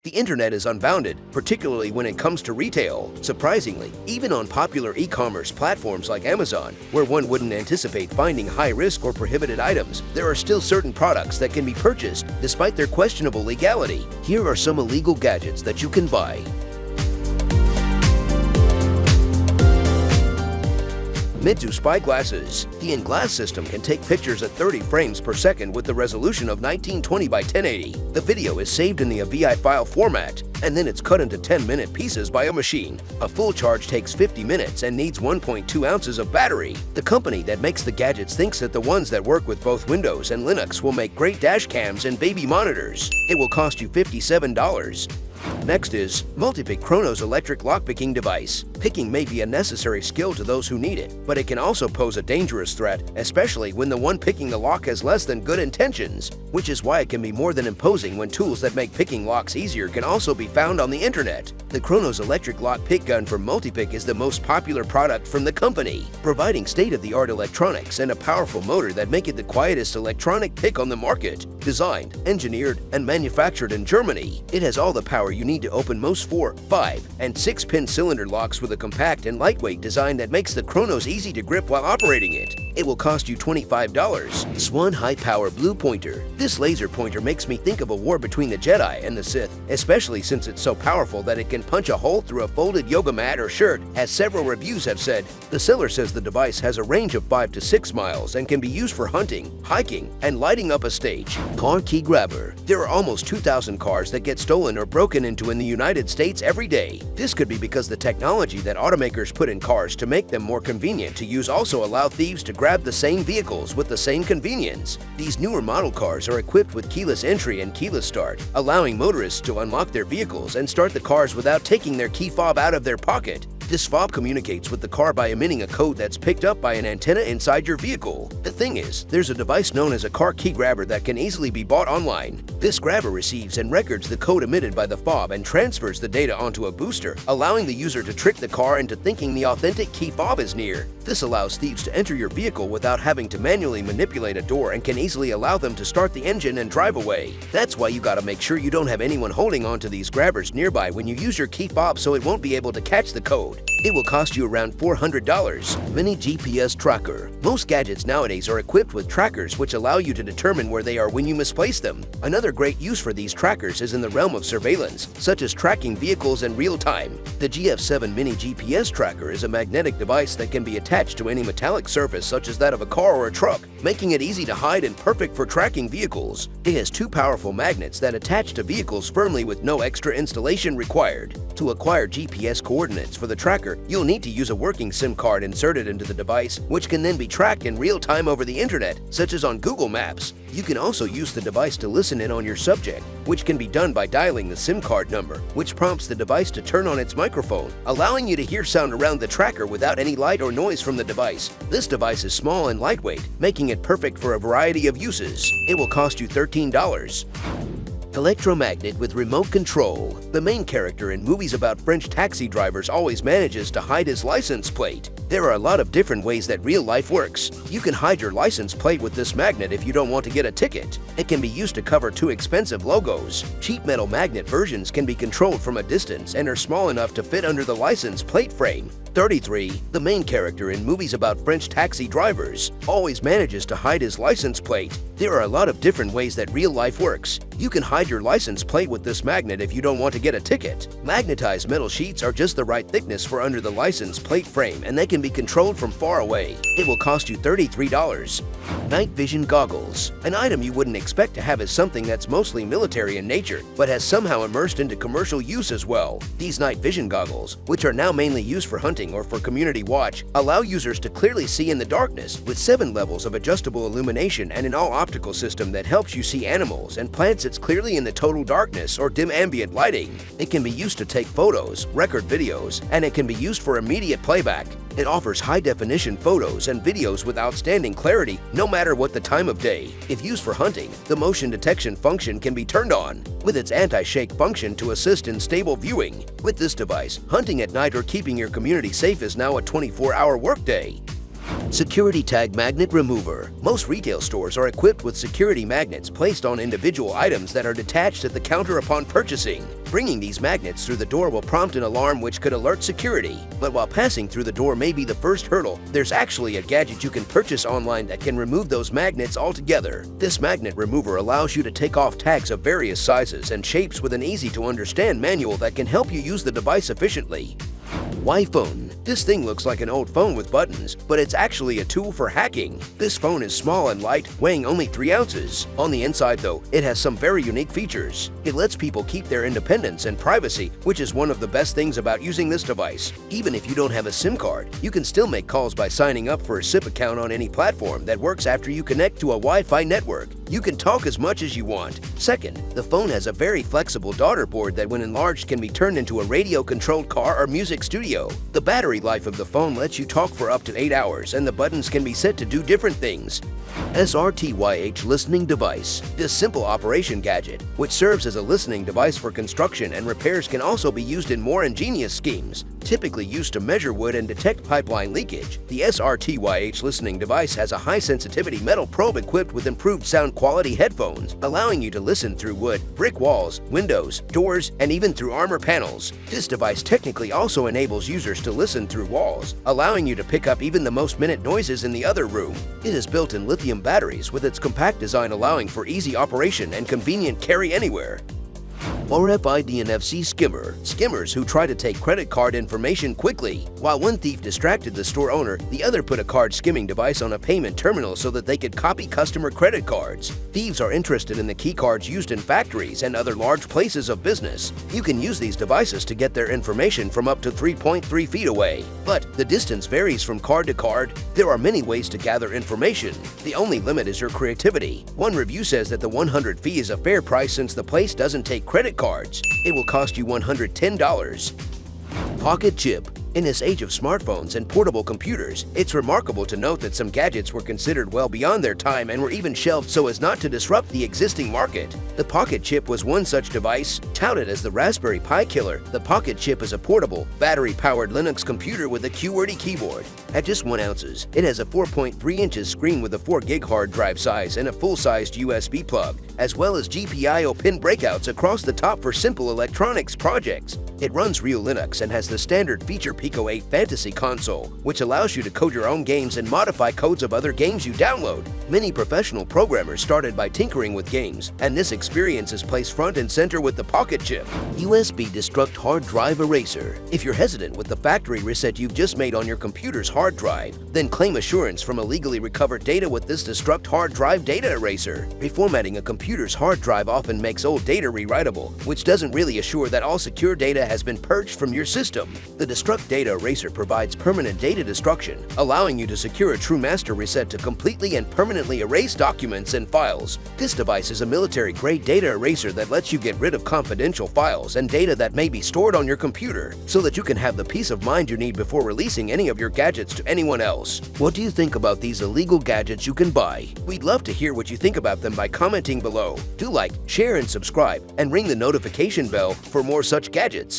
The internet is unbounded, particularly when it comes to retail. Surprisingly, even on popular e-commerce platforms like Amazon, where one wouldn't anticipate finding high-risk or prohibited items, there are still certain products that can be purchased despite their questionable legality. Here are some illegal gadgets that you can buy. Meizu Spy Glasses. The in-glass system can take pictures at 30 frames per second with the resolution of 1920 by 1080. The video is saved in the AVI file format, and then it's cut into 10-minute pieces by a machine. A full charge takes 50 minutes and needs 1.2 ounces of battery. The company that makes the gadgets thinks that the ones that work with both Windows and Linux will make great dash cams and baby monitors. It will cost you $57. Next is Multipick Chronos electric lockpicking device. Picking may be a necessary skill to those who need it, but it can also pose a dangerous threat, especially when the one picking the lock has less than good intentions, which is why it can be more than imposing when tools that make picking locks easier can also be found on the internet. The Chronos electric lock pick gun from Multipick is the most popular product from the company, providing state-of-the-art electronics and a powerful motor that make it the quietest electronic pick on the market. Designed, engineered, and manufactured in Germany, it has all the power you need to open most 4, 5, and 6-pin cylinder locks with a compact and lightweight design that makes the Chronos easy to grip while operating it. It will cost you $25. Swan High Power Blue Pointer. This laser pointer makes me think of a war between the Jedi and the Sith, especially since it's so powerful that it can punch a hole through a folded yoga mat or shirt, as several reviews have said. The seller says the device has a range of 5 to 6 miles and can be used for hunting, hiking, and lighting up a stage. Car Key Grabber. There are almost 2,000 cars that get stolen or broken into in the United States every day. This could be because the technology that automakers put in cars to make them more convenient to use also allow thieves to grab the same vehicles with the same convenience. These newer model cars are equipped with keyless entry and keyless start, allowing motorists to unlock their vehicles and start the cars without taking their key fob out of their pocket. This fob communicates with the car by emitting a code that's picked up by an antenna inside your vehicle. The thing is, there's a device known as a car key grabber that can easily be bought online. This grabber receives and records the code emitted by the fob and transfers the data onto a booster, allowing the user to trick the car into thinking the authentic key fob is near. This allows thieves to enter your vehicle without having to manually manipulate a door and can easily allow them to start the engine and drive away. That's why you gotta make sure you don't have anyone holding onto these grabbers nearby when you use your key fob so it won't be able to catch the code. It will cost you around $400. Mini GPS Tracker. Most gadgets nowadays are equipped with trackers which allow you to determine where they are when you misplace them. Another great use for these trackers is in the realm of surveillance, such as tracking vehicles in real time. The GF7 Mini GPS Tracker is a magnetic device that can be attached to any metallic surface such as that of a car or a truck, making it easy to hide and perfect for tracking vehicles. It has 2 powerful magnets that attach to vehicles firmly with no extra installation required. To acquire GPS coordinates for the tracker, you'll need to use a working SIM card inserted into the device, which can then be tracked in real time over the internet, such as on Google Maps. You can also use the device to listen in on your subject, which can be done by dialing the SIM card number, which prompts the device to turn on its microphone, allowing you to hear sound around the tracker without any light or noise from the device. This device is small and lightweight, making it perfect for a variety of uses. It will cost you $13. Electromagnet with remote control. The main character in movies about French taxi drivers always manages to hide his license plate. There are a lot of different ways that real life works. You can hide your license plate with this magnet if you don't want to get a ticket. It can be used to cover too expensive logos. Cheap metal magnet versions can be controlled from a distance and are small enough to fit under the license plate frame. 33. The main character in movies about French taxi drivers always manages to hide his license plate. There are a lot of different ways that real life works. You can hide your license plate with this magnet if you don't want to get a ticket. Magnetized metal sheets are just the right thickness for under the license plate frame, and they can be controlled from far away. It will cost you $33. Night Vision Goggles. An item you wouldn't expect to have is something that's mostly military in nature, but has somehow immersed into commercial use as well. These night vision goggles, which are now mainly used for hunting or for community watch, allow users to clearly see in the darkness with 7 levels of adjustable illumination and an all-optical system that helps you see animals and plants that's clearly in the total darkness or dim ambient lighting. It can be used to take photos, record videos, and it can be used for immediate playback. It offers high-definition photos and videos with outstanding clarity no matter what the time of day. If used for hunting, the motion detection function can be turned on, with its anti-shake function to assist in stable viewing. With this device, hunting at night or keeping your community safe is now a 24-hour workday. Security Tag Magnet Remover. Most retail stores are equipped with security magnets placed on individual items that are detached at the counter upon purchasing. Bringing these magnets through the door will prompt an alarm which could alert security. But while passing through the door may be the first hurdle, there's actually a gadget you can purchase online that can remove those magnets altogether. This magnet remover allows you to take off tags of various sizes and shapes with an easy-to-understand manual that can help you use the device efficiently. Y-Phone. This thing looks like an old phone with buttons, but it's actually a tool for hacking. This phone is small and light, weighing only 3 ounces. On the inside though, it has some very unique features. It lets people keep their independence and privacy, which is one of the best things about using this device. Even if you don't have a SIM card, you can still make calls by signing up for a SIP account on any platform that works after you connect to a Wi-Fi network. You can talk as much as you want. Second, the phone has a very flexible daughter board that when enlarged can be turned into a radio-controlled car or music studio. The battery life of the phone lets you talk for up to 8 hours and the buttons can be set to do different things. SRTYH Listening Device. This simple operation gadget, which serves as a listening device for construction and repairs, can also be used in more ingenious schemes. Typically used to measure wood and detect pipeline leakage, the SRTYH listening device has a high-sensitivity metal probe equipped with improved sound quality headphones, allowing you to listen through wood, brick walls, windows, doors, and even through armor panels. This device technically also enables users to listen through walls, allowing you to pick up even the most minute noises in the other room. It is built in lithium batteries with its compact design allowing for easy operation and convenient carry anywhere. RFID and NFC skimmer. Skimmers who try to take credit card information quickly. While one thief distracted the store owner, the other put a card skimming device on a payment terminal so that they could copy customer credit cards. Thieves are interested in the key cards used in factories and other large places of business. You can use these devices to get their information from up to 3.3 feet away. But the distance varies from card to card. There are many ways to gather information. The only limit is your creativity. One review says that the 100 fee is a fair price since the place doesn't take credit cards. It will cost you $110. Pocket chip. In this age of smartphones and portable computers, it's remarkable to note that some gadgets were considered well beyond their time and were even shelved so as not to disrupt the existing market. The Pocket Chip was one such device. Touted as the Raspberry Pi killer, the Pocket Chip is a portable, battery-powered Linux computer with a QWERTY keyboard. At just 1 ounce, it has a 4.3 inches screen with a 4 gig hard drive size and a full-sized USB plug, as well as GPIO pin breakouts across the top for simple electronics projects. It runs real Linux and has the standard feature Pico 8 Fantasy console, which allows you to code your own games and modify codes of other games you download. Many professional programmers started by tinkering with games, and this experience is placed front and center with the Pocket Chip. USB Destruct Hard Drive Eraser. If you're hesitant with the factory reset you've just made on your computer's hard drive, then claim assurance from illegally recovered data with this Destruct Hard Drive Data Eraser. Reformatting a computer's hard drive often makes old data rewritable, which doesn't really assure that all secure data has been purged from your system. The Destruct Data Eraser provides permanent data destruction, allowing you to secure a true master reset to completely and permanently erase documents and files. This device is a military-grade data eraser that lets you get rid of confidential files and data that may be stored on your computer, so that you can have the peace of mind you need before releasing any of your gadgets to anyone else. What do you think about these illegal gadgets you can buy? We'd love to hear what you think about them by commenting below. Do like, share, and subscribe, and ring the notification bell for more such gadgets.